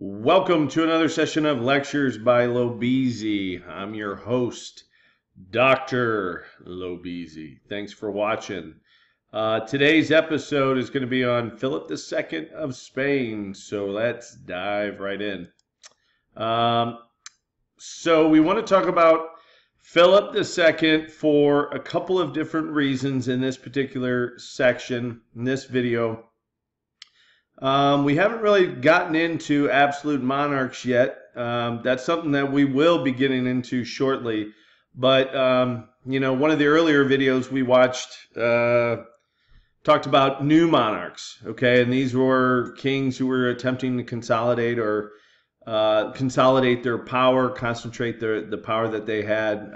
Welcome to another session of lectures by Lob-EZ. I'm your host, Dr. Lob-EZ. Thanks for watching. Today's episode is going to be on Philip II of Spain, so let's dive right in. So we want to talk about Philip II for a couple of different reasons in this particular section, in this video. We haven't really gotten into absolute monarchs yet. That's something that we will be getting into shortly. But, one of the earlier videos we watched talked about new monarchs, okay? And these were kings who were attempting to consolidate or consolidate their power, concentrate the power that they had,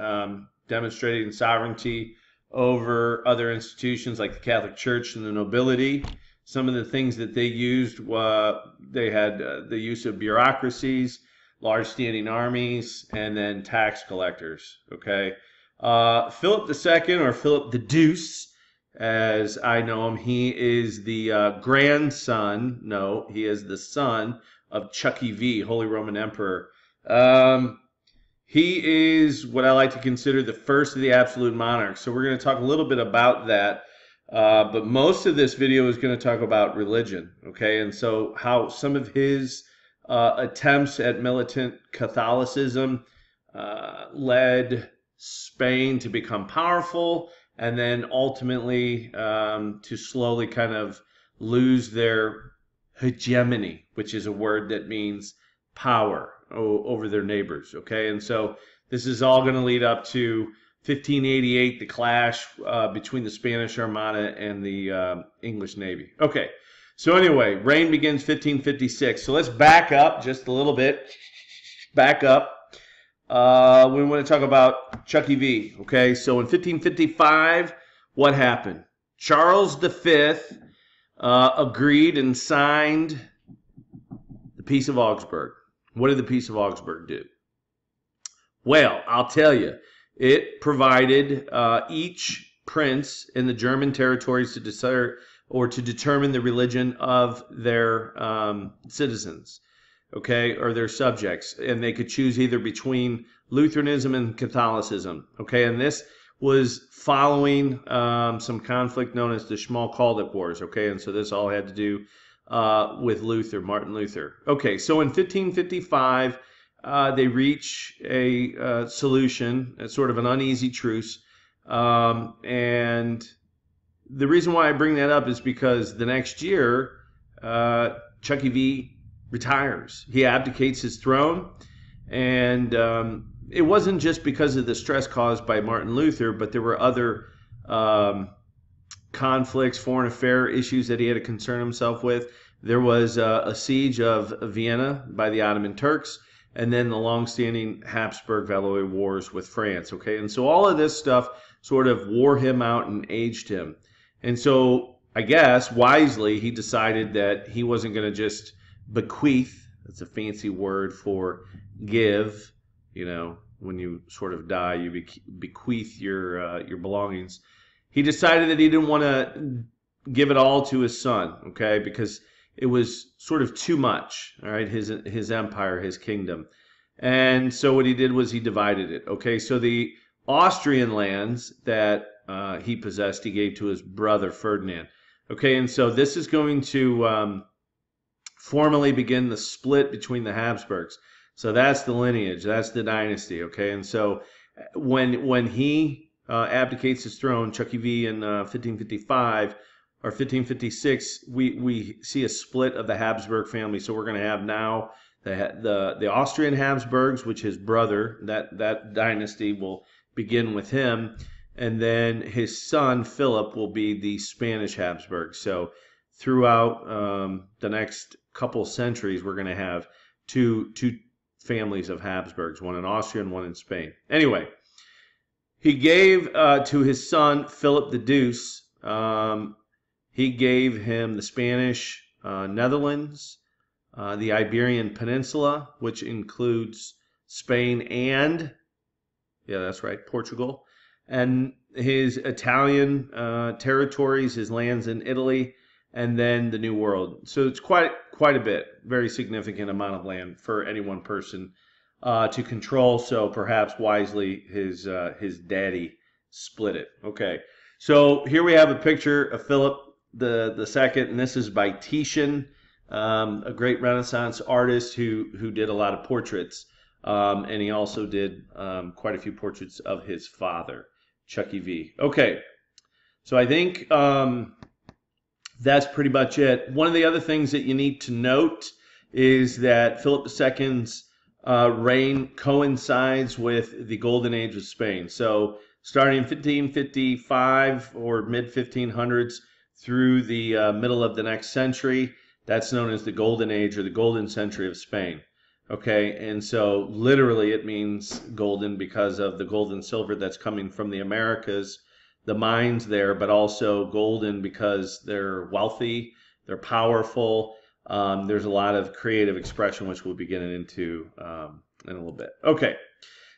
demonstrating sovereignty over other institutions like the Catholic Church and the nobility. Some of the things that they used, they had the use of bureaucracies, large standing armies, and then tax collectors, okay? Philip II, or Philip the Deuce, as I know him, he is the grandson, no, he is the son of Chucky V, Holy Roman Emperor. He is what I like to consider the first of the absolute monarchs, so we're going to talk a little bit about that. But most of this video is going to talk about religion, okay? And so how some of his attempts at militant Catholicism led Spain to become powerful, and then ultimately to slowly kind of lose their hegemony, which is a word that means power over their neighbors, okay? And so this is all going to lead up to 1588, the clash between the Spanish Armada and the English Navy. Okay, so anyway, reign begins 1556. So let's back up just a little bit. Back up. We want to talk about Chucky V. Okay, so in 1555, what happened? Charles V agreed and signed the Peace of Augsburg. What did the Peace of Augsburg do? Well, I'll tell you. It provided each prince in the German territories to decide or to determine the religion of their citizens, okay, or their subjects, and they could choose either between Lutheranism and Catholicism, okay, and this was following some conflict known as the Schmalkaldic Wars, okay, and so this all had to do with Luther, Martin Luther. Okay, so in 1555. They reach a solution, a sort of an uneasy truce. And the reason why I bring that up is because the next year, Chucky V retires. He abdicates his throne. And it wasn't just because of the stress caused by Martin Luther, but there were other conflicts, foreign affair issues that he had to concern himself with. There was a siege of Vienna by the Ottoman Turks. And then the long-standing Habsburg-Valois wars with France, okay? And so all of this stuff sort of wore him out and aged him. And so I guess, wisely, he decided that he wasn't going to just bequeath. That's a fancy word for give. You know, when you sort of die, you bequeath your belongings. He decided that he didn't want to give it all to his son, okay? Because it was sort of too much, all right, his empire, his kingdom. And so what he did was he divided it, okay? So the Austrian lands that he possessed, he gave to his brother Ferdinand, okay? And so this is going to formally begin the split between the Habsburgs. So that's the lineage, that's the dynasty, okay? And so when he abdicates his throne, Chucky V in 1555, or 1556, we see a split of the Habsburg family. So we're going to have now the Austrian Habsburgs, which his brother, that dynasty will begin with him, and then his son Philip will be the Spanish Habsburgs. So throughout the next couple centuries, we're going to have two families of Habsburgs, one in Austria and one in Spain. Anyway, he gave to his son Philip the Deuce. He gave him the Spanish Netherlands, the Iberian Peninsula, which includes Spain and, yeah, that's right, Portugal, and his Italian territories, his lands in Italy, and then the New World. So it's quite quite a bit, very significant amount of land for any one person to control. So perhaps wisely, his daddy split it. Okay, so here we have a picture of Philip the Second, and this is by Titian, a great Renaissance artist who did a lot of portraits, and he also did quite a few portraits of his father, Chucky V. Okay, so I think that's pretty much it. One of the other things that you need to note is that Philip II's reign coincides with the Golden Age of Spain. So starting in 1555 or mid-1500s through the middle of the next century, that's known as the Golden Age or the Golden Century of Spain. Okay, and so literally it means golden because of the gold and silver that's coming from the Americas, the mines there, but also golden because they're wealthy, they're powerful. There's a lot of creative expression, which we'll be getting into in a little bit. Okay,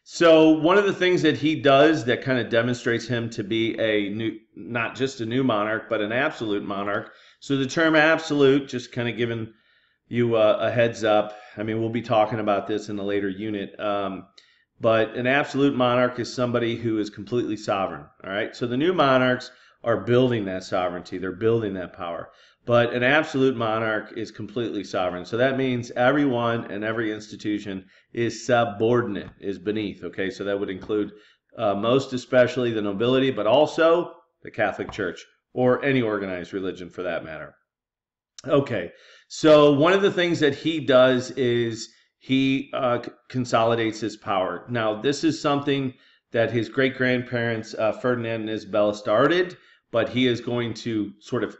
so one of the things that he does that kind of demonstrates him to be a new, not just a new monarch, but an absolute monarch. So the term absolute, just kind of giving you a heads up. I mean, we'll be talking about this in a later unit. But an absolute monarch is somebody who is completely sovereign. All right. So the new monarchs are building that sovereignty. They're building that power. But an absolute monarch is completely sovereign. So that means everyone and every institution is subordinate, is beneath. Okay. So that would include most especially the nobility, but also the Catholic Church or any organized religion for that matter. Okay. So one of the things that he does is he consolidates his power. Now, this is something that his great-grandparents, Ferdinand and Isabella, started, but he is going to sort of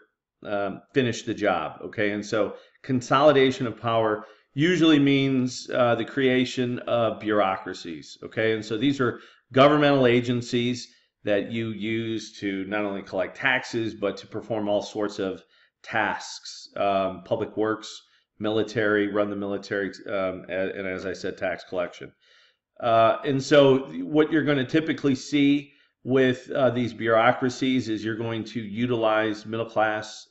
finish the job, okay? And so consolidation of power usually means the creation of bureaucracies, okay? And so these are governmental agencies that you use to not only collect taxes, but to perform all sorts of tasks, public works, military, run the military, and as I said, tax collection. And so what you're going to typically see with these bureaucracies is you're going to utilize middle-class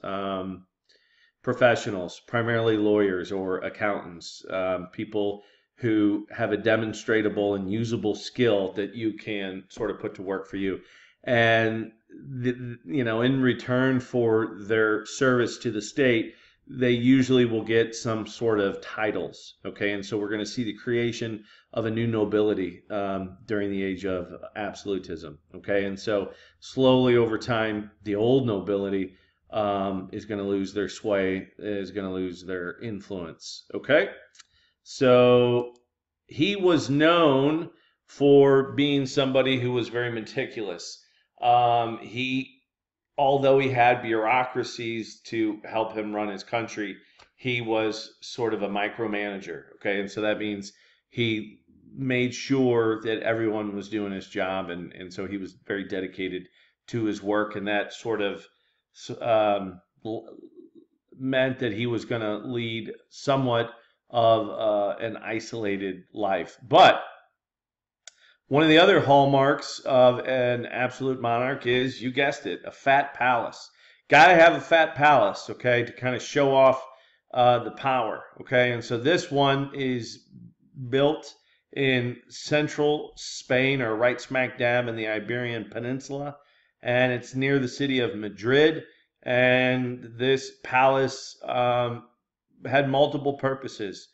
professionals, primarily lawyers or accountants, people who have a demonstrable and usable skill that you can sort of put to work for you. And in return for their service to the state, they usually will get some sort of titles. Okay, and so we're going to see the creation of a new nobility during the age of absolutism. Okay, and so slowly over time, the old nobility is going to lose their sway, is going to lose their influence. Okay, so he was known for being somebody who was very meticulous. Although he had bureaucracies to help him run his country, he was sort of a micromanager. Okay, and so that means he made sure that everyone was doing his job, and so he was very dedicated to his work, and that sort of meant that he was going to lead somewhat of an isolated life. But one of the other hallmarks of an absolute monarch is, you guessed it, a fat palace. Got to have a fat palace, okay, to kind of show off the power, okay? And so this one is built in central Spain, or right smack dab in the Iberian Peninsula, and it's near the city of Madrid. And this palace had multiple purposes.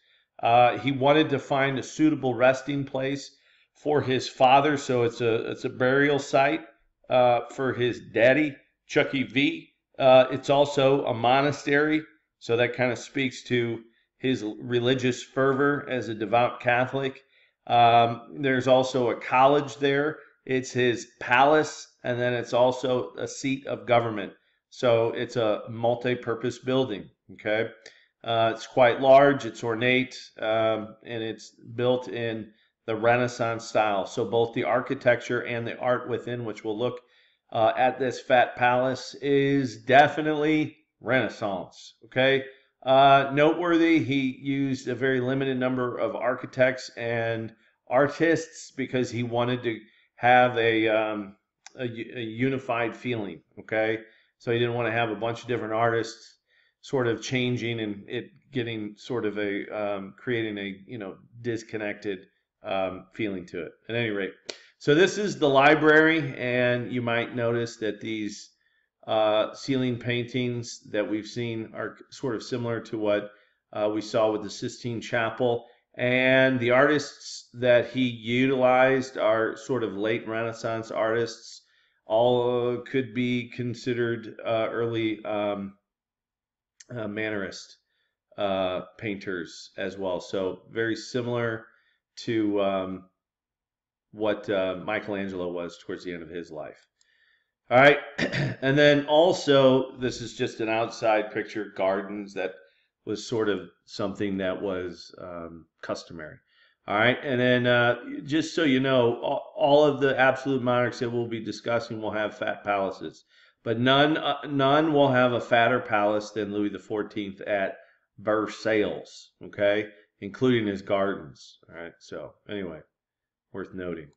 He wanted to find a suitable resting place for his father, so it's a burial site for his daddy, Chucky V. It's also a monastery, so that kind of speaks to his religious fervor as a devout Catholic. There's also a college there. It's his palace, and then it's also a seat of government. So it's a multi-purpose building. Okay, it's quite large. It's ornate, and it's built in the Renaissance style. So both the architecture and the art within, which we'll look at this fat palace, is definitely Renaissance. Okay, noteworthy, he used a very limited number of architects and artists because he wanted to have a unified feeling. Okay, so he didn't want to have a bunch of different artists sort of changing and it getting sort of a creating a disconnected feeling to it. At any rate, so this is the library, and you might notice that these ceiling paintings that we've seen are sort of similar to what we saw with the Sistine Chapel. And the artists that he utilized are sort of late Renaissance artists. All could be considered early Mannerist painters as well. So very similar to what Michelangelo was towards the end of his life. All right, and then also, this is just an outside picture, gardens. That was sort of something that was customary. All right, and then just so you know, all of the absolute monarchs that we'll be discussing will have fat palaces, but none will have a fatter palace than Louis XIV at Versailles, okay, including his gardens. All right, so anyway, worth noting.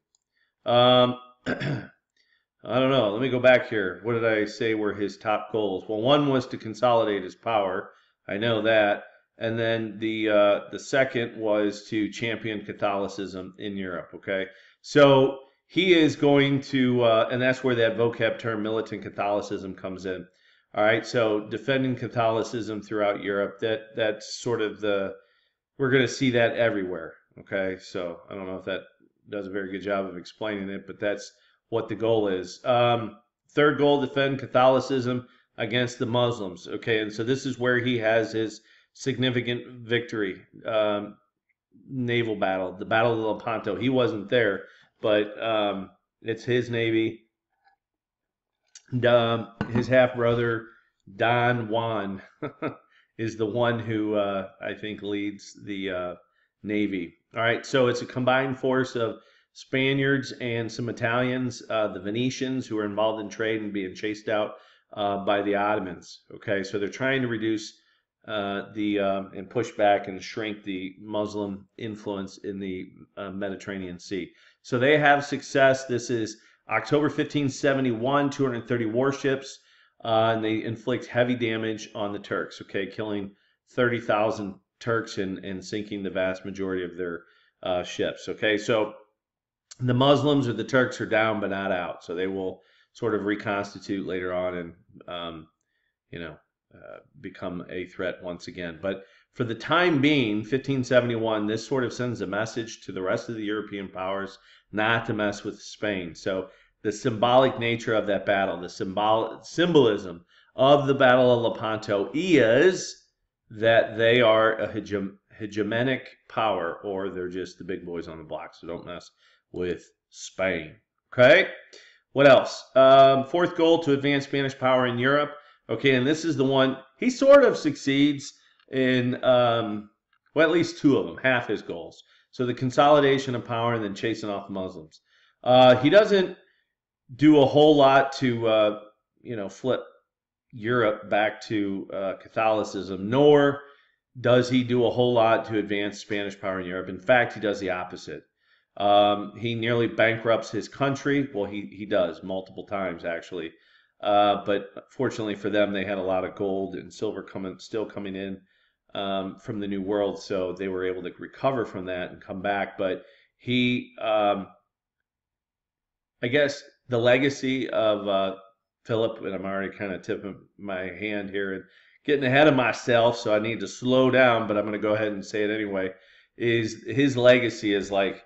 I don't know. Let me go back here. What did I say were his top goals? Well, one was to consolidate his power. I know that. And then the second was to champion Catholicism in Europe. Okay, so he is going to, and that's where that vocab term militant Catholicism comes in. All right, so defending Catholicism throughout Europe. That's sort of we're going to see that everywhere. Okay, so I don't know if that does a very good job of explaining it, but that's what the goal is. Third goal, defend Catholicism against the Muslims. Okay, and so this is where he has his significant victory, naval battle, the Battle of Lepanto. He wasn't there, but it's his navy. His half-brother, Don Juan, is the one who I think leads the navy. All right, so it's a combined force of Spaniards and some Italians, the Venetians, who are involved in trade and being chased out by the Ottomans. Okay, so they're trying to reduce and push back and shrink the Muslim influence in the Mediterranean Sea. So they have success. This is October 1571, 230 warships, and they inflict heavy damage on the Turks. Okay, killing 30,000 Turks and sinking the vast majority of their ships. Okay, so the Muslims or the Turks are down but not out, so they will sort of reconstitute later on and become a threat once again. But for the time being, 1571, this sort of sends a message to the rest of the European powers not to mess with Spain. So the symbolic nature of that battle, the symbolism of the Battle of Lepanto is that they are a hegemonic power, or they're just the big boys on the block, so don't mess with Spain. Okay, what else? Fourth goal, to advance Spanish power in Europe. Okay, and this is the one he sort of succeeds in, well, at least two of them, half his goals. So the consolidation of power and then chasing off the Muslims. He doesn't do a whole lot to, flip Europe back to Catholicism, nor does he do a whole lot to advance Spanish power in Europe. In fact, he does the opposite. He nearly bankrupts his country. Well, he does multiple times, actually. But fortunately for them, they had a lot of gold and silver still coming in from the New World, so they were able to recover from that and come back. But he, I guess, the legacy of Philip, and I'm already kind of tipping my hand here and getting ahead of myself, so I need to slow down, but I'm going to go ahead and say it anyway, is his legacy is like,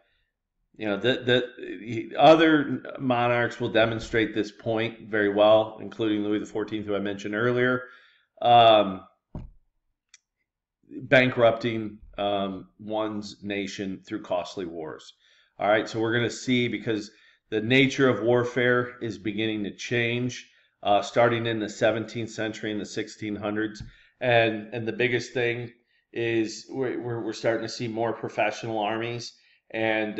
other monarchs will demonstrate this point very well, including Louis XIV, who I mentioned earlier, bankrupting one's nation through costly wars. All right, so we're going to see, because the nature of warfare is beginning to change, starting in the 17th century and the 1600s, and the biggest thing is we're starting to see more professional armies and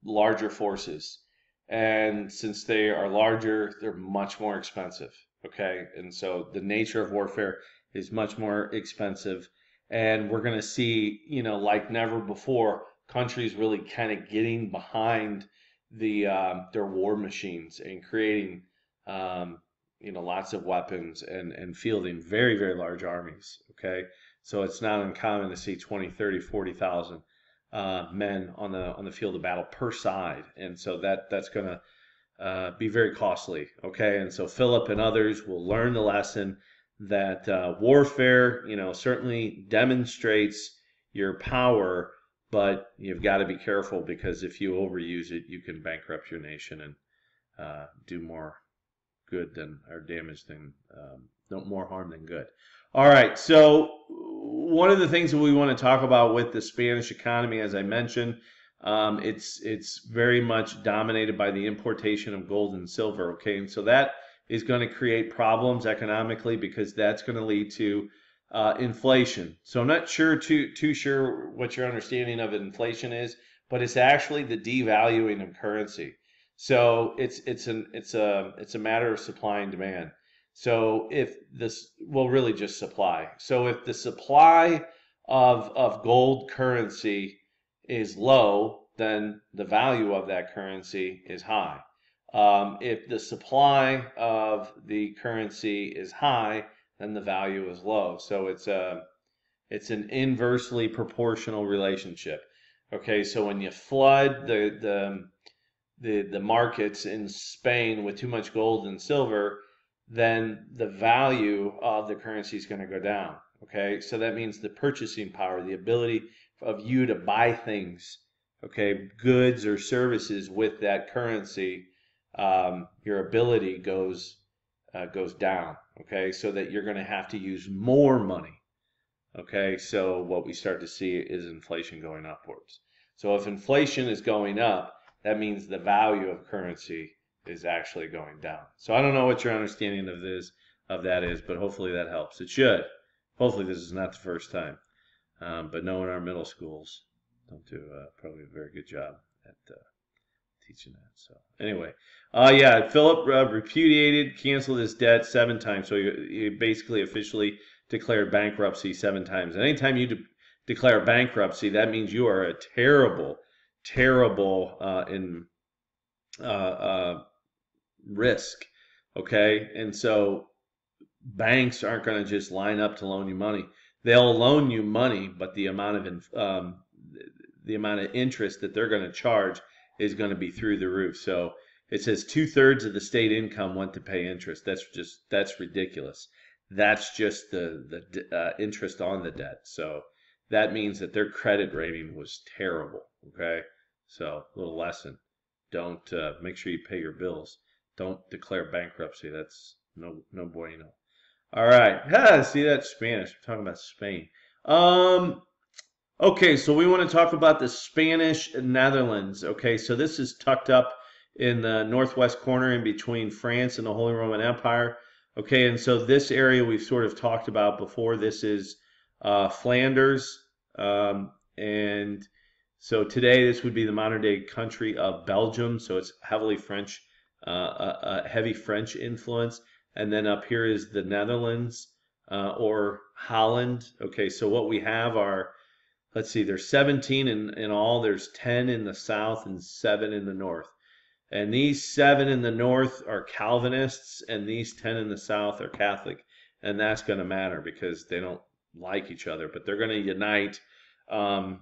larger forces. And since they are larger, they're much more expensive. Okay, and so the nature of warfare is much more expensive, and we're going to see, like never before, countries really kind of getting behind their war machines and creating lots of weapons and fielding very, very large armies. Okay, So it's not uncommon to see 20, 30, 40,000 men on the field of battle per side, and so that's going to be very costly. Okay, and so Philip and others will learn the lesson that warfare, certainly demonstrates your power, but you've got to be careful, because if you overuse it, you can bankrupt your nation and do more good than or damage than no more harm than good. All right, so one of the things that we want to talk about with the Spanish economy, as I mentioned, it's very much dominated by the importation of gold and silver. Okay, and so that is going to create problems economically, because that's going to lead to inflation. So I'm not too sure what your understanding of inflation is, but it's actually the devaluing of currency. So it's a matter of supply and demand. So if this, well, really just supply. So if the supply of gold currency is low, then the value of that currency is high. If the supply of the currency is high, then the value is low. So it's an inversely proportional relationship. Okay, so when you flood the markets in Spain with too much gold and silver, then the value of the currency is going to go down. Okay, so that means the purchasing power, the ability of you to buy things, okay, goods or services with that currency, your ability goes down. Okay, so that you're going to have to use more money. Okay, so what we start to see is inflation going upwards. So if inflation is going up, that means the value of currency is actually going down. So I don't know what your understanding of that is, but hopefully that helps. It should. Hopefully this is not the first time. But knowing our middle schools don't do probably a very good job at teaching that. So anyway, yeah, Philip repudiated, canceled his debt 7 times. So he basically officially declared bankruptcy 7 times. And anytime you declare bankruptcy, that means you are a terrible in risk. Okay, and so banks aren't going to just line up to loan you money. They'll loan you money, but the amount of interest that they're going to charge is going to be through the roof. So it says 2/3 of the state income went to pay interest. That's ridiculous. That's just the interest on the debt. So that means that their credit rating was terrible. Okay, so a little lesson: don't make sure you pay your bills. Don't declare bankruptcy. That's no bueno. All right. See, that's Spanish. We're talking about Spain. Okay, so we want to talk about the Spanish Netherlands. Okay, so this is tucked up in the northwest corner in between France and the Holy Roman Empire. Okay, and so this area we've sort of talked about before. This is Flanders. And so today this would be the modern day country of Belgium. So it's heavily French, heavy French influence. And then up here is the Netherlands or Holland. Okay, so what we have are, let's see, there's 17 in all. There's 10 in the south and 7 in the north. And these 7 in the north are Calvinists, and these 10 in the south are Catholic. And that's going to matter because they don't like each other, but they're going to unite to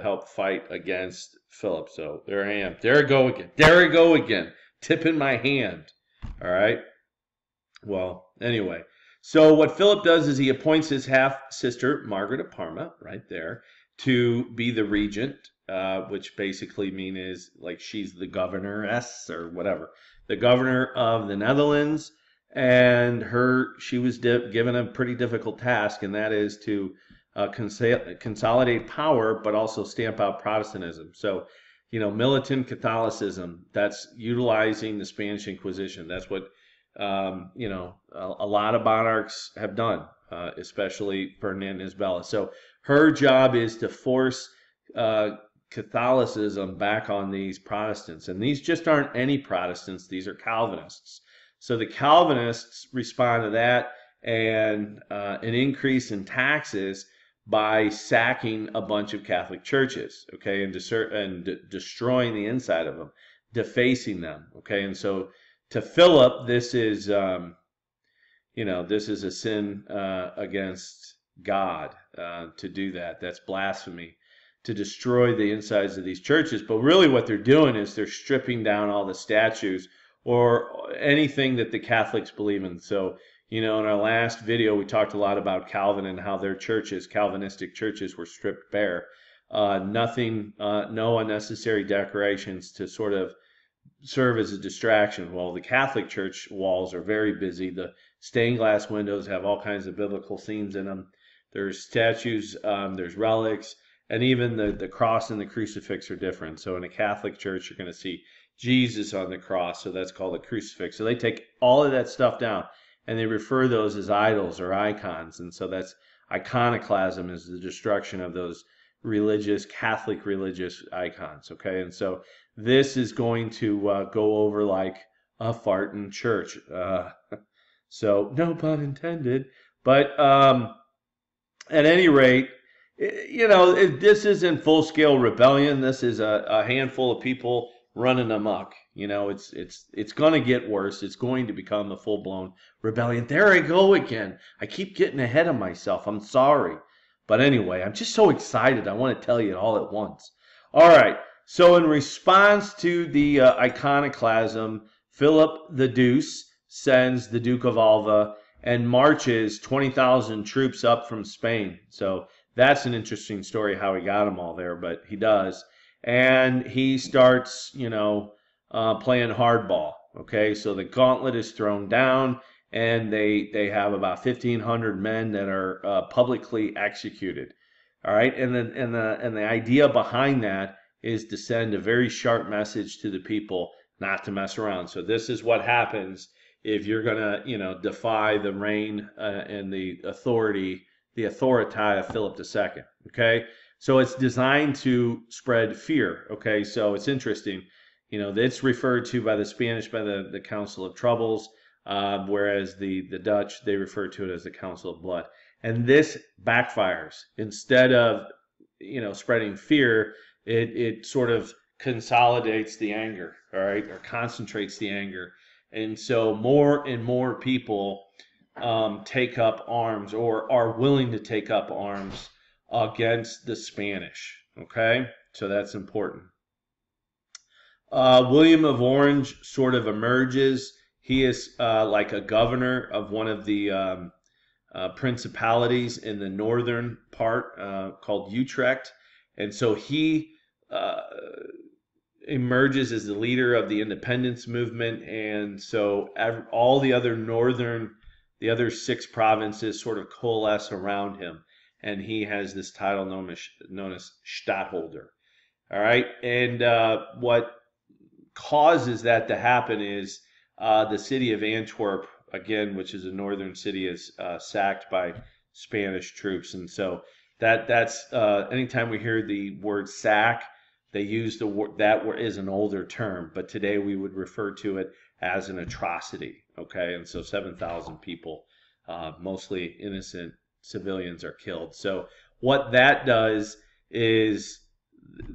help fight against Philip. So there I am. There I go again. There I go again. Tipping my hand. All right. Well, anyway, so what Philip does is he appoints his half-sister, Margaret of Parma, right there, to be the regent, which basically means is like she's the governess or whatever, the governor of the Netherlands, and she was given a pretty difficult task, and that is to consolidate power, but also stamp out Protestantism. So, militant Catholicism, that's utilizing the Spanish Inquisition. That's what a lot of monarchs have done, especially Ferdinand and Isabella. So her job is to force Catholicism back on these Protestants. And these just aren't any Protestants. These are Calvinists. So the Calvinists respond to that and an increase in taxes by sacking a bunch of Catholic churches, okay, and destroying the inside of them, defacing them, okay. And so to Philip, this is, this is a sin against God to do that. That's blasphemy, to destroy the insides of these churches. But really what they're doing is they're stripping down all the statues or anything that the Catholics believe in. So, in our last video, we talked a lot about Calvin and how their churches, Calvinistic churches, were stripped bare. Nothing, no unnecessary decorations to sort of serve as a distraction. Well, the Catholic Church walls are very busy. The stained glass windows have all kinds of biblical themes in them. There's statues, there's relics, and even the cross and the crucifix are different. So in a Catholic church, you're going to see Jesus on the cross, so that's called a crucifix. So they take all of that stuff down, and they refer those as idols or icons. And so that's iconoclasm, is the destruction of those Catholic religious icons, okay? And so this is going to go over like a fart in church. So no pun intended. But at any rate, this isn't full-scale rebellion. This is a handful of people running amok. It's going to get worse. It's going to become a full-blown rebellion. There I go again. I keep getting ahead of myself. I'm sorry. But anyway, I'm just so excited. I want to tell you it all at once. All right. So in response to the iconoclasm, Philip the Deuce sends the Duke of Alva and marches 20,000 troops up from Spain. So that's an interesting story how he got them all there, but he does. And he starts, playing hardball. Okay, so the gauntlet is thrown down, and they have about 1,500 men that are publicly executed. All right, and the idea behind that is to send a very sharp message to the people not to mess around. So this is what happens if you're gonna, defy the reign and the authority of Philip II. Okay, so it's designed to spread fear. Okay, so it's interesting. It's referred to by the Spanish by the Council of Troubles, whereas the Dutch, they refer to it as the Council of Blood. And this backfires. Instead of spreading fear, it sort of consolidates the anger, all right, or concentrates the anger. And so more and more people take up arms or are willing to take up arms against the Spanish, okay? So that's important. William of Orange sort of emerges. He is like a governor of one of the principalities in the northern part called Utrecht. And so he emerges as the leader of the independence movement. And so all the other 6 provinces sort of coalesce around him. And he has this title known as Stadtholder. All right. And what causes that to happen is the city of Antwerp, again, which is a northern city, is sacked by Spanish troops. And so that's anytime we hear the word sack, they use the word, that is an older term, but today we would refer to it as an atrocity. Okay, and so 7,000 people, mostly innocent civilians, are killed. So what that does is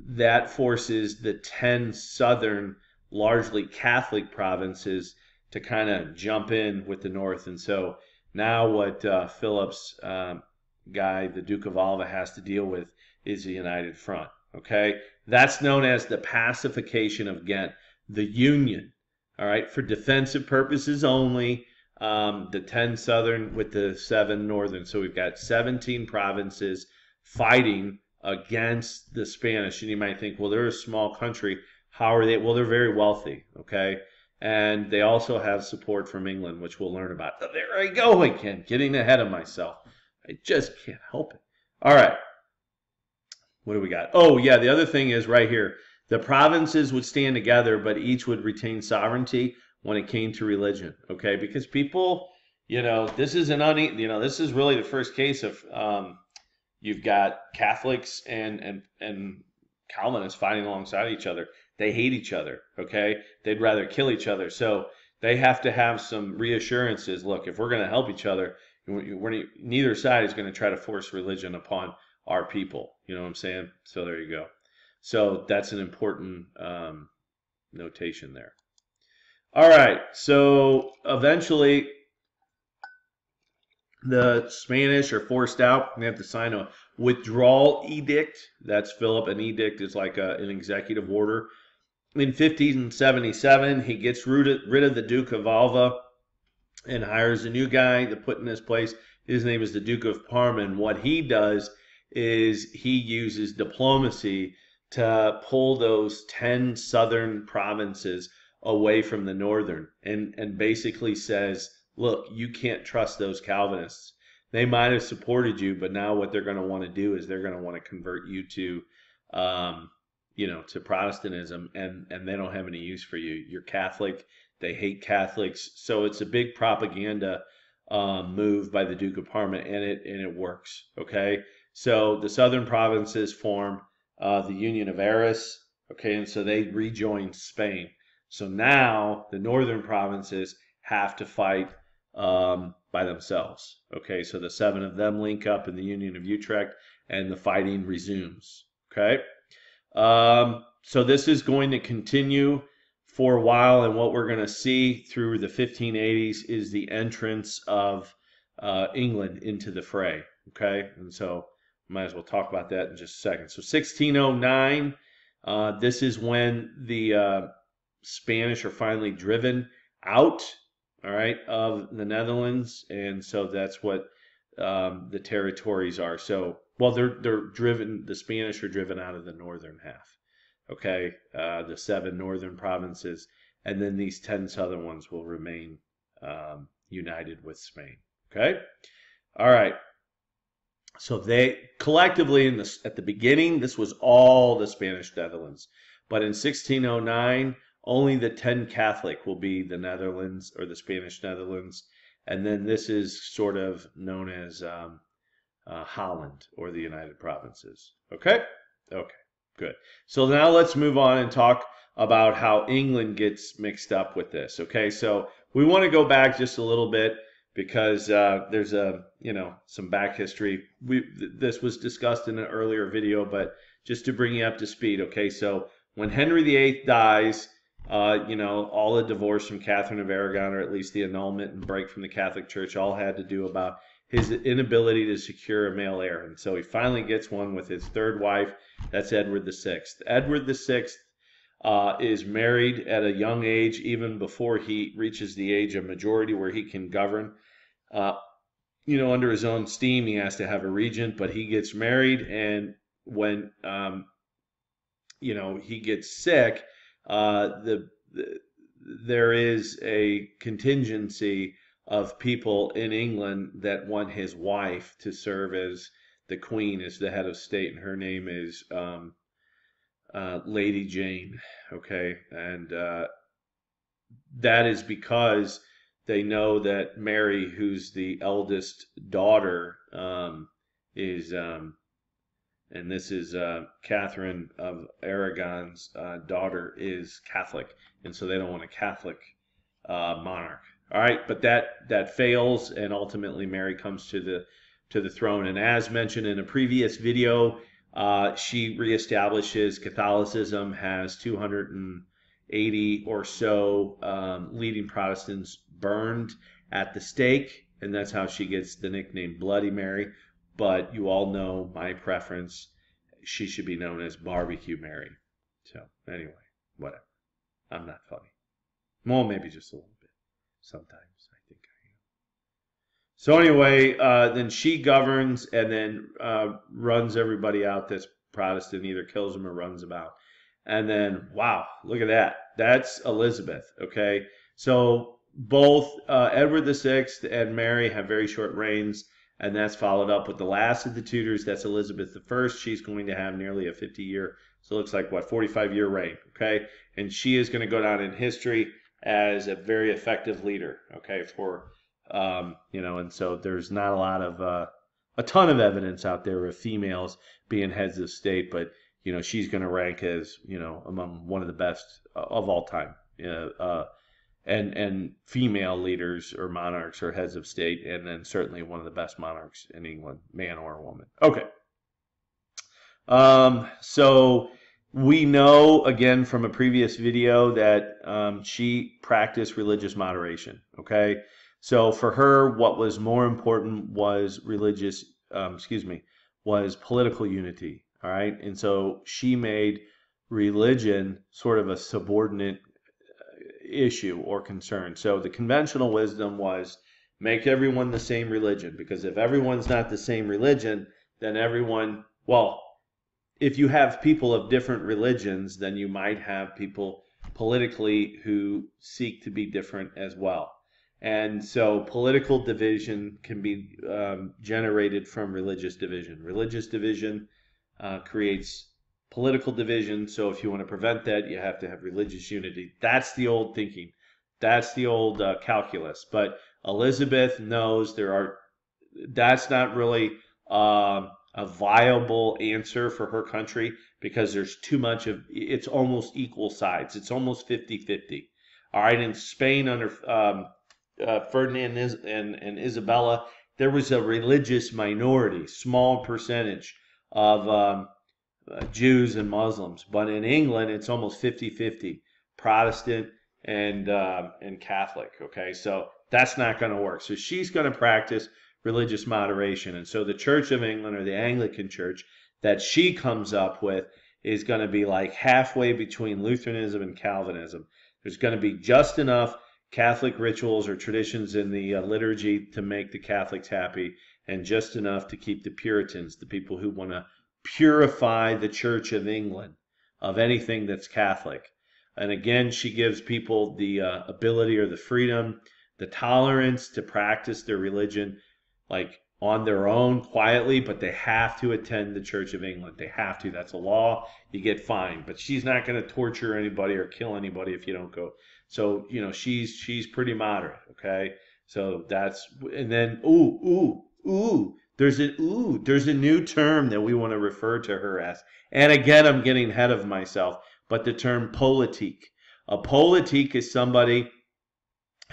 that forces the 10 southern, largely Catholic provinces to kind of jump in with the North. And so now what Philip's guy, the Duke of Alva, has to deal with is a united front. Okay, that's known as the pacification of Ghent, the Union. All right, for defensive purposes only, the 10 southern with the 7 northern. So we've got 17 provinces fighting against the Spanish. And you might think, well, they're a small country. How are they? Well, they're very wealthy, okay? And they also have support from England, which we'll learn about. Oh, there I go again, getting ahead of myself. I just can't help it. All right. What do we got? Oh, yeah, the other thing is right here. The provinces would stand together, but each would retain sovereignty when it came to religion, okay? Because people, this is this is really the first case of you've got Catholics and Calvinists fighting alongside each other. They hate each other, okay? They'd rather kill each other. So they have to have some reassurances. Look, if we're going to help each other, neither side is going to try to force religion upon our people. You know what I'm saying? So there you go. So that's an important notation there. All right. So eventually, The Spanish are forced out. They have to sign a withdrawal edict. That's Philip. An edict is like an executive order. In 1577, he gets rid of the Duke of Alva and hires a new guy to put in his place. His name is the Duke of Parma. And what he does is he uses diplomacy to pull those 10 southern provinces away from the northern, and basically says, look, you can't trust those Calvinists. They might have supported you, but now what they're going to want to do is they're going to want to convert you to to Protestantism, and they don't have any use for you. You're Catholic. They hate Catholics. So it's a big propaganda move by the Duke of Parma, and it works. Okay, so the southern provinces form the Union of Arras. Okay, and so they rejoin Spain. So now the northern provinces have to fight by themselves. Okay, so the 7 of them link up in the Union of Utrecht, and the fighting resumes. Okay, so this is going to continue for a while, and what we're going to see through the 1580s is the entrance of England into the fray. Okay, and so might as well talk about that in just a second. So 1609, this is when the Spanish are finally driven out, all right, of the Netherlands, and so that's what the territories are. So, well, they're driven. The Spanish are driven out of the northern half. Okay, the 7 northern provinces, and then these 10 southern ones will remain united with Spain. Okay, all right. So they collectively at the beginning, this was all the Spanish Netherlands, but in 1609, only the 10 Catholic will be the Netherlands, or the Spanish Netherlands, and then this is sort of known as Holland, or the United Provinces. Okay? Okay, good. So now let's move on and talk about how England gets mixed up with this. Okay, so we want to go back just a little bit, because there's some back history. This was discussed in an earlier video, but just to bring you up to speed. Okay, so when Henry VIII dies, all the divorce from Catherine of Aragon, or at least the annulment and break from the Catholic Church, all had to do about his inability to secure a male heir. And so he finally gets one with his 3rd wife. That's Edward VI. Edward VI is married at a young age, even before he reaches the age of majority where he can govern. Under his own steam, he has to have a regent, but he gets married, and when he gets sick, there is a contingency of people in England that want his wife to serve as the queen, as the head of state, and her name is Lady Jane. Okay, and that is because they know that Mary, who's the eldest daughter, is and this is Catherine of Aragon's daughter, is Catholic, and so they don't want a Catholic monarch. All right, but that fails, and ultimately Mary comes to the throne. And as mentioned in a previous video, she reestablishes Catholicism, has 280 or so leading Protestants burned at the stake, and that's how she gets the nickname Bloody Mary. But you all know my preference. She should be known as Barbecue Mary. So anyway, whatever. I'm not funny. Well, maybe just a little bit. Sometimes I think I am. So anyway, then she governs, and then runs everybody out that's Protestant, either kills them or runs them out. And then, wow, look at that. That's Elizabeth, okay? So both Edward VI and Mary have very short reigns, and that's followed up with the last of the Tudors. That's Elizabeth I. She's going to have nearly a 50-year, so it looks like, 45-year reign, okay? And she is going to go down in history as a very effective leader, okay, for, and so there's not a lot of, a ton of evidence out there of females being heads of state, but, she's going to rank as, among one of the best of all time. And female leaders or monarchs or heads of state, and then certainly one of the best monarchs in England, man or woman. Okay. So we know, again, from a previous video that she practiced religious moderation, okay? So for her, what was more important was was political unity. All right. And so she made religion sort of a subordinate issue or concern. So the conventional wisdom was make everyone the same religion, because if everyone's not the same religion, then everyone, well, if you have people of different religions, then you might have people politically who seek to be different as well. And so political division can be generated from religious division. Religious division creates political division. So if you want to prevent that, you have to have religious unity. That's the old thinking. That's the old calculus. But Elizabeth knows that's not really a viable answer for her country, because there's too much of it's almost equal sides. It's almost 50-50. All right, in Spain under Ferdinand and Isabella, there was a religious minority, small percentage of Jews and Muslims. But in England, it's almost 50-50, Protestant and Catholic. Okay, so that's not going to work. So she's going to practice religious moderation. And so the Church of England, or the Anglican Church that she comes up with, is going to be like halfway between Lutheranism and Calvinism. There's going to be just enough Catholic rituals or traditions in the liturgy to make the Catholics happy, and just enough to keep the Puritans, the people who want to purify the Church of England of anything that's Catholic. And again, she gives people the ability or the freedom, the tolerance to practice their religion like on their own quietly, but they have to attend the Church of England. They have to. That's a law. You get fined. But she's not going to torture anybody or kill anybody if you don't go. So, you know, she's pretty moderate, okay? So that's, and then there's a new term that we want to refer to her as. And again, I'm getting ahead of myself, but the term politique. A politique is somebody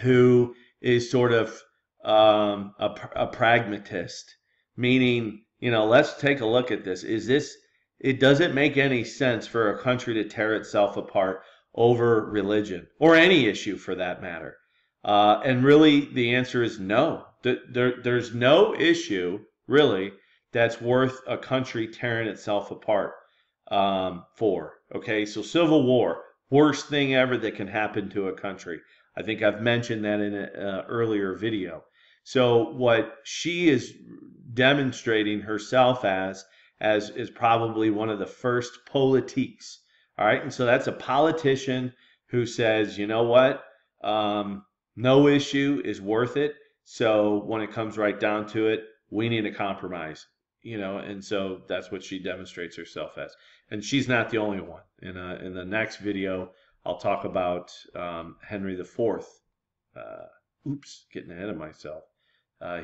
who is sort of a pragmatist, meaning, you know, let's take a look at this. Does it make any sense for a country to tear itself apart over religion, or any issue for that matter? And really, the answer is no. There's no issue, really, that's worth a country tearing itself apart for. Okay, so Civil War, worst thing ever that can happen to a country. I think I've mentioned that in an earlier video. So what she is demonstrating herself as is probably one of the first politiques. All right, and so that's a politician who says, you know what, no issue is worth it. So when it comes right down to it, we need a compromise. You know, and so that's what she demonstrates herself as. And she's not the only one. In the next video, I'll talk about Henry IV. Getting ahead of myself.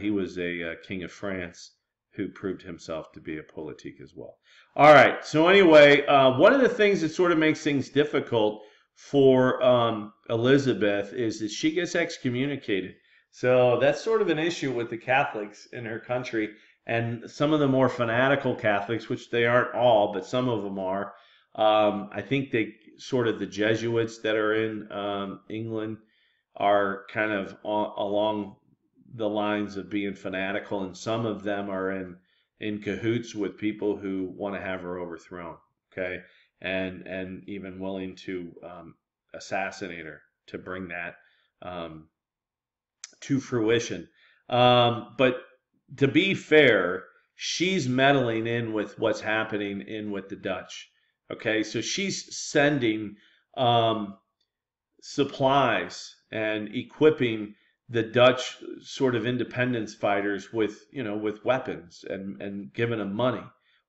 He was a king of France who proved himself to be a politique as well. All right, so anyway, one of the things that sort of makes things difficult for Elizabeth is that she gets excommunicated. So that's sort of an issue with the Catholics in her country. And some of the more fanatical Catholics, which they aren't all, but some of them are, I think the Jesuits that are in England are kind of along the lines of being fanatical, and some of them are in cahoots with people who want to have her overthrown, okay, and even willing to assassinate her to bring that to fruition. But to be fair, she's meddling in with what's happening in with the Dutch. Okay, so she's sending supplies and equipping the Dutch sort of independence fighters with, you know, with weapons and giving them money.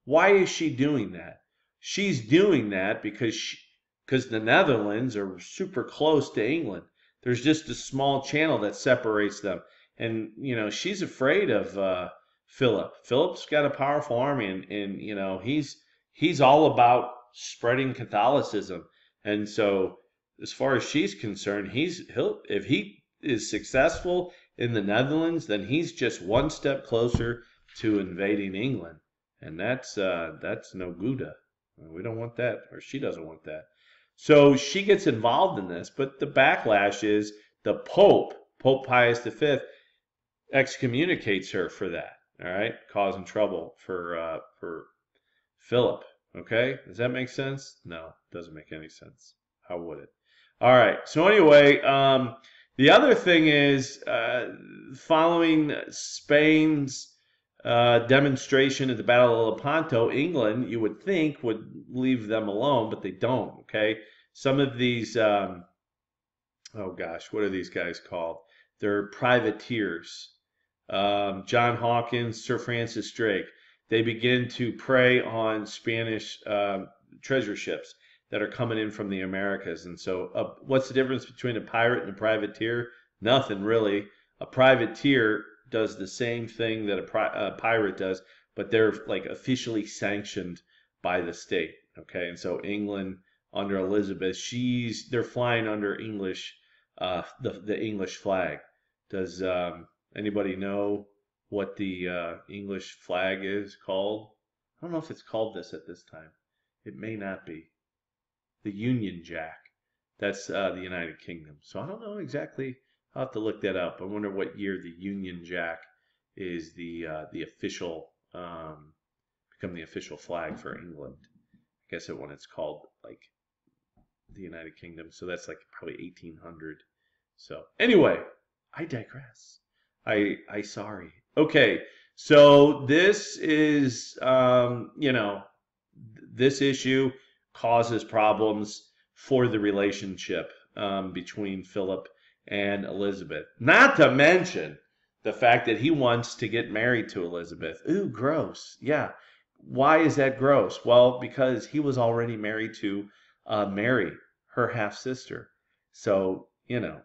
Why is she doing that? She's doing that because the Netherlands are super close to England. There's just a small channel that separates them. And, you know, she's afraid of Philip. Philip's got a powerful army, and you know, he's all about spreading Catholicism. And so, as far as she's concerned, if he is successful in the Netherlands, then he's just one step closer to invading England. And that's no Gouda. We don't want that, or she doesn't want that. So she gets involved in this, but the backlash is the Pope Pope Pius V excommunicates her for that. All right, causing trouble for Philip. Okay, does that make sense? No, doesn't make any sense. How would it? All right. So anyway, the other thing is following Spain's demonstration at the Battle of Lepanto, England, you would think would leave them alone, but they don't. Okay, some of these, oh gosh, what are these guys called? They're privateers. John Hawkins, Sir Francis Drake. They begin to prey on Spanish treasure ships that are coming in from the Americas. And so what's the difference between a pirate and a privateer? Nothing really. A privateer does the same thing that a pirate does, but they're like officially sanctioned by the state. Okay, and so England under Elizabeth, they're flying under English, the English flag. Does anybody know what the English flag is called? I don't know if it's called this at this time. It may not be. The Union Jack. That's the United Kingdom. So I don't know exactly. I'll have to look that up. I wonder what year the Union Jack is the official become the official flag for England. I guess when it's called like the United Kingdom. So that's like probably 1800. So anyway, I digress. I sorry. Okay, so this is this issue causes problems for the relationship between Philip and Elizabeth. Not to mention the fact that he wants to get married to Elizabeth. Ooh, gross. Yeah. Why is that gross? Well, because he was already married to Mary, her half sister. So,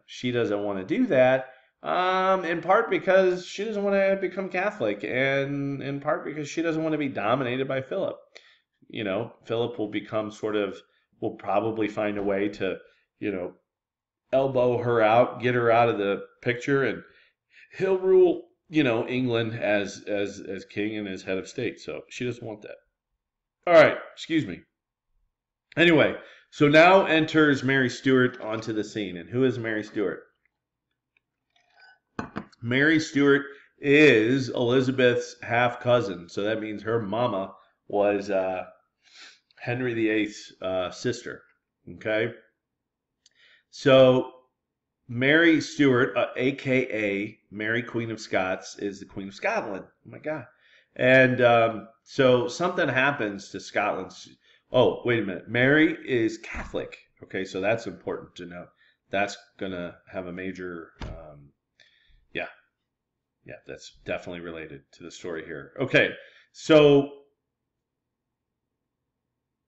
she doesn't want to do that. In part because she doesn't want to become Catholic, and in part because she doesn't want to be dominated by Philip. Philip will probably find a way to, elbow her out, get her out of the picture, and he'll rule, England as king and as head of state. So she doesn't want that. All right, excuse me. Anyway, so now enters Mary Stuart onto the scene. And who is Mary Stuart? Mary Stuart is Elizabeth's half cousin. So that means her mama was Henry VIII's sister. Okay. So Mary Stuart, a.k.a. Mary Queen of Scots, is the Queen of Scotland. Oh, my God. And so something happens to Scotland. Oh, wait a minute. Mary is Catholic. Okay, so that's important to know. That's going to have a major, yeah, that's definitely related to the story here. Okay, so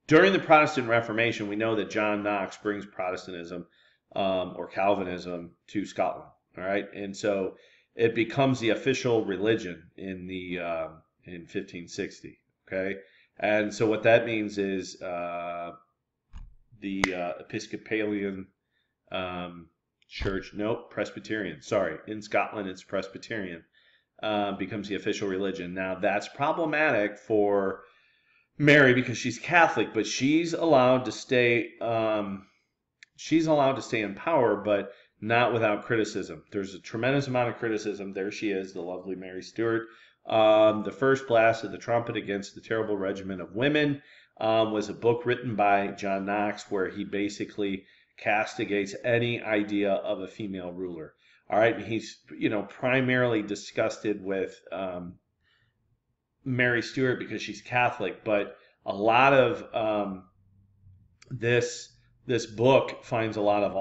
during the Protestant Reformation, we know that John Knox brings Protestantism or Calvinism to Scotland. All right, and so it becomes the official religion in 1560. Okay, and so what that means is the Episcopalian church, nope, Presbyterian. Sorry, in Scotland it's Presbyterian. Becomes the official religion. Now that's problematic for Mary because she's Catholic, but she's allowed to stay. She's allowed to stay in power, but not without criticism. There's a tremendous amount of criticism. There she is, the lovely Mary Stuart. The First Blast of the Trumpet Against the Terrible Regimen of Women was a book written by John Knox where he basically castigates any idea of a female ruler. All right, and he's primarily disgusted with Mary Stuart because she's Catholic, but a lot of this book finds a lot of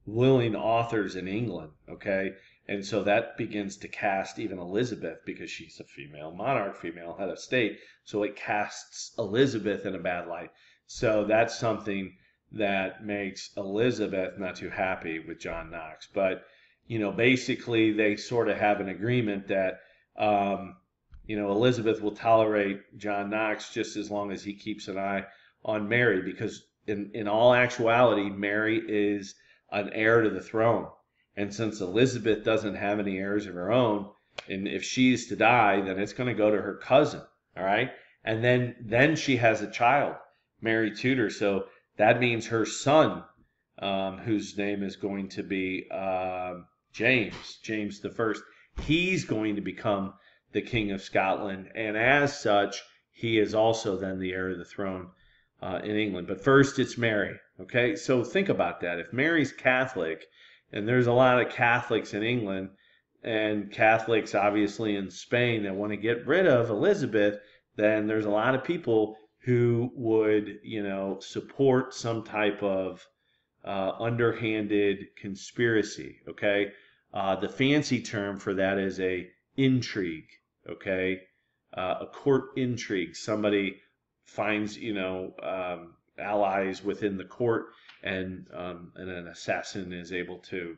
willing authors in England, okay? And so that begins to cast even Elizabeth, because she's a female monarch, female head of state, so it casts Elizabeth in a bad light. So that's something that makes Elizabeth not too happy with John Knox. But, basically they sort of have an agreement that, Elizabeth will tolerate John Knox just as long as he keeps an eye on Mary, because in all actuality, Mary is an heir to the throne. And since Elizabeth doesn't have any heirs of her own, and if she's to die, then it's going to go to her cousin, all right? And then she has a child, Mary Tudor. So that means her son, whose name is going to be James the First. He's going to become the King of Scotland, and as such, he is also then the heir of the throne in England. But first, it's Mary. Okay, so think about that. If Mary's Catholic, and there's a lot of Catholics in England, and Catholics obviously in Spain that want to get rid of Elizabeth, then there's a lot of people who would, support some type of underhanded conspiracy. Okay, the fancy term for that is a intrigue. Okay, a court intrigue. Somebody finds allies within the court, and an assassin is able to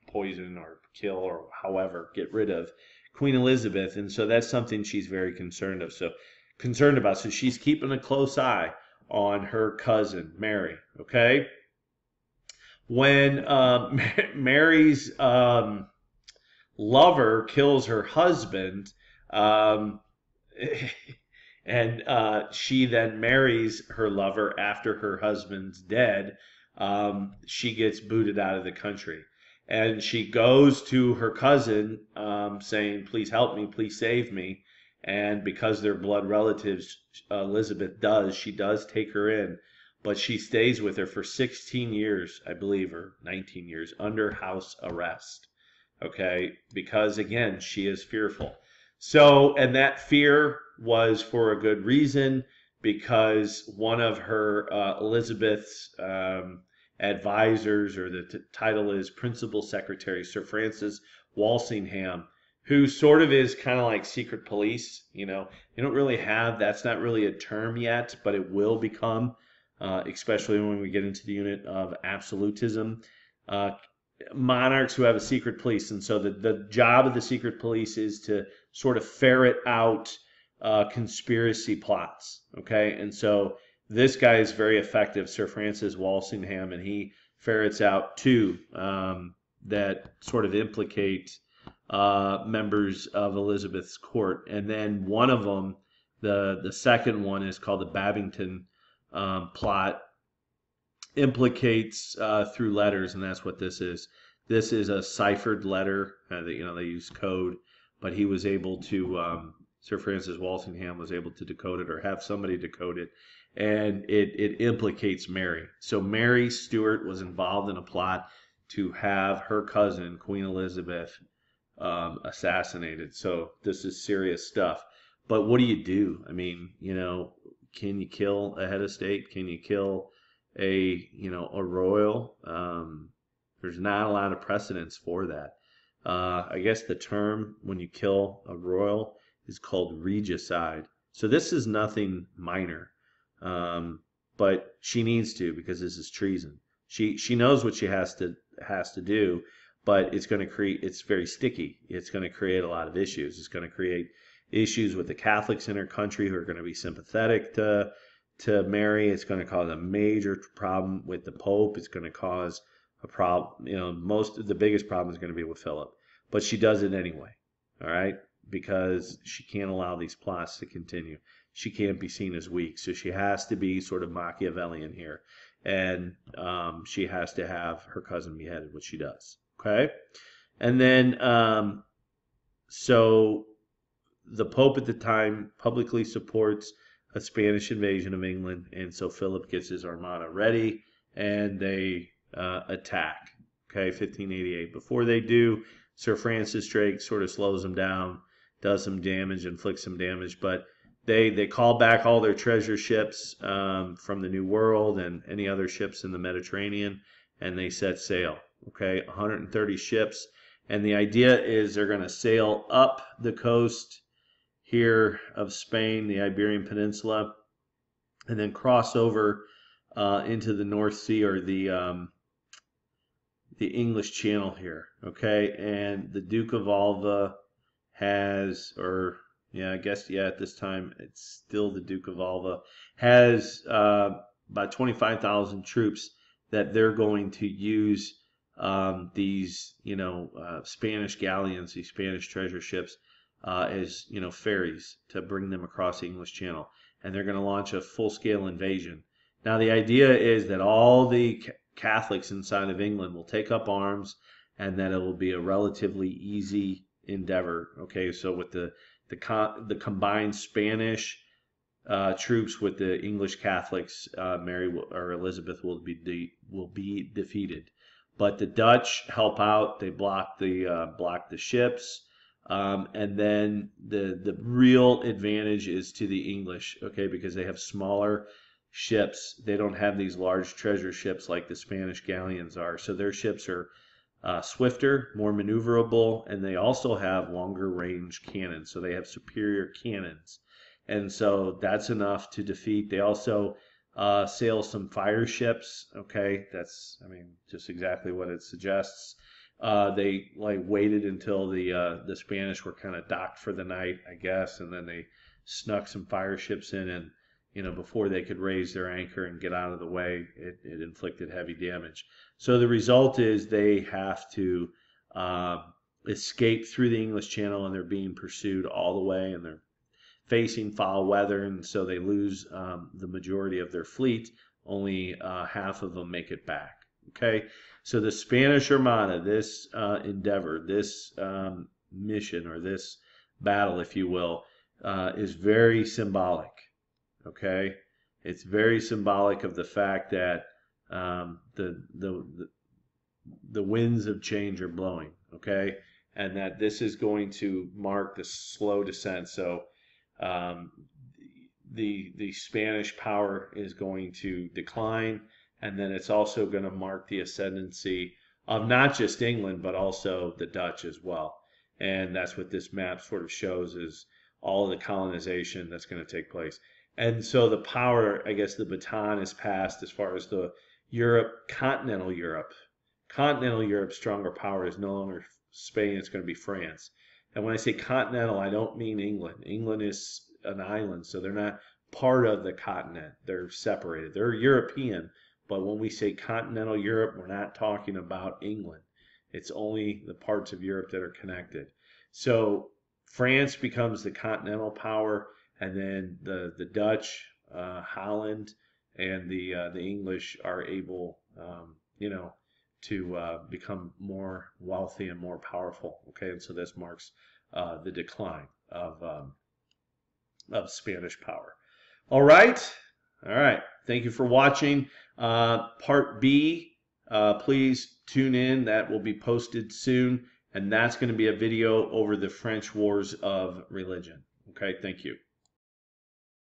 poison or kill or however get rid of Queen Elizabeth, and so that's something she's very concerned about. So she's keeping a close eye on her cousin Mary. Okay, when Mary's lover kills her husband, um, and she then marries her lover after her husband's dead, she gets booted out of the country. And she goes to her cousin saying, please help me, please save me. And because they're blood relatives, she does take her in, but she stays with her for 16 years, I believe, or 19 years, under house arrest. Okay, because again, she is fearful. So, and that fear was for a good reason, because one of her, Elizabeth's advisors, or the title is Principal Secretary, Sir Francis Walsingham, who sort of is kind of like secret police. They don't really have, that's not really a term yet, but it will become, especially when we get into the unit of absolutism. Monarchs who have a secret police, and so the job of the secret police is to sort of ferret out conspiracy plots. Okay, and so this guy is very effective, Sir Francis Walsingham, and he ferrets out two that sort of implicate members of Elizabeth's court, and then one of them, the second one, is called the Babington plot, implicates through letters, and that's what this is. This is a ciphered letter. They use code, but he was able to, Sir Francis Walsingham was able to decode it, or have somebody decode it, and it implicates Mary. So Mary Stuart was involved in a plot to have her cousin, Queen Elizabeth, assassinated. So this is serious stuff. But what do you do? I mean, can you kill a head of state? Can you kill a royal? There's not a lot of precedence for that. I guess the term when you kill a royal is called regicide. So this is nothing minor, but she needs to, because this is treason. She knows what she has to do, but it's very sticky. It's going to create a lot of issues. It's going to create issues with the Catholics in her country who are going to be sympathetic to Mary. It's going to cause a major problem with the Pope. It's going to cause a problem. The biggest problem is going to be with Philip, but she does it anyway. All right, because she can't allow these plots to continue. She can't be seen as weak, so she has to be sort of Machiavellian here, and she has to have her cousin beheaded, which she does. Okay, and then so the Pope at the time publicly supports a Spanish invasion of England, and so Philip gets his armada ready, and they attack. Okay, 1588. Before they do, Sir Francis Drake sort of slows them down, does some damage, inflicts some damage, but they call back all their treasure ships from the New World and any other ships in the Mediterranean, and they set sail. Okay, 130 ships, and the idea is they're going to sail up the coast here of Spain, the Iberian Peninsula, and then cross over into the North Sea, or the English Channel here. Okay, and the Duke of Alva has, at this time it's still the Duke of Alva, has about 25,000 troops that they're going to use these Spanish galleons, these Spanish treasure ships, as ferries to bring them across the English Channel, and they're going to launch a full-scale invasion. Now the idea is that all the Catholics inside of England will take up arms, and that it will be a relatively easy endeavor. Okay, so with the combined Spanish troops with the English Catholics, Mary or Elizabeth will be defeated. But the Dutch help out. They block the ships, and then the real advantage is to the English. Okay, because they have smaller ships. They don't have these large treasure ships like the Spanish galleons are. So their ships are swifter, more maneuverable, and they also have longer range cannons. So they have superior cannons. And so that's enough to defeat. They also sail some fire ships. Okay, that's, I mean, just exactly what it suggests. They like waited until the Spanish were kind of docked for the night, I guess, and then they snuck some fire ships in, and before they could raise their anchor and get out of the way, it inflicted heavy damage. So the result is they have to escape through the English Channel, and they're being pursued all the way, and they're facing foul weather, and so they lose the majority of their fleet. Only half of them make it back. Okay, so the Spanish Armada, this endeavor, this mission, or this battle, if you will, is very symbolic. Okay, it's very symbolic of the fact that the winds of change are blowing. Okay, and that this is going to mark the slow descent. So the Spanish power is going to decline, and then it's also going to mark the ascendancy of not just England but also the Dutch as well. And that's what this map sort of shows, is all of the colonization that's going to take place. And so the power, I guess the baton is passed as far as the continental Europe's stronger power is no longer Spain, it's going to be France. And when I say continental, I don't mean England. England is an island, so they're not part of the continent. They're separated. They're European, but when we say continental Europe, we're not talking about England. It's only the parts of Europe that are connected. So France becomes the continental power, and then the Dutch, Holland, and the English are able, to become more wealthy and more powerful. Okay, and so this marks the decline of Spanish power. All right. Thank you for watching. Part B, please tune in. That will be posted soon, and that's going to be a video over the French Wars of Religion. Okay, thank you.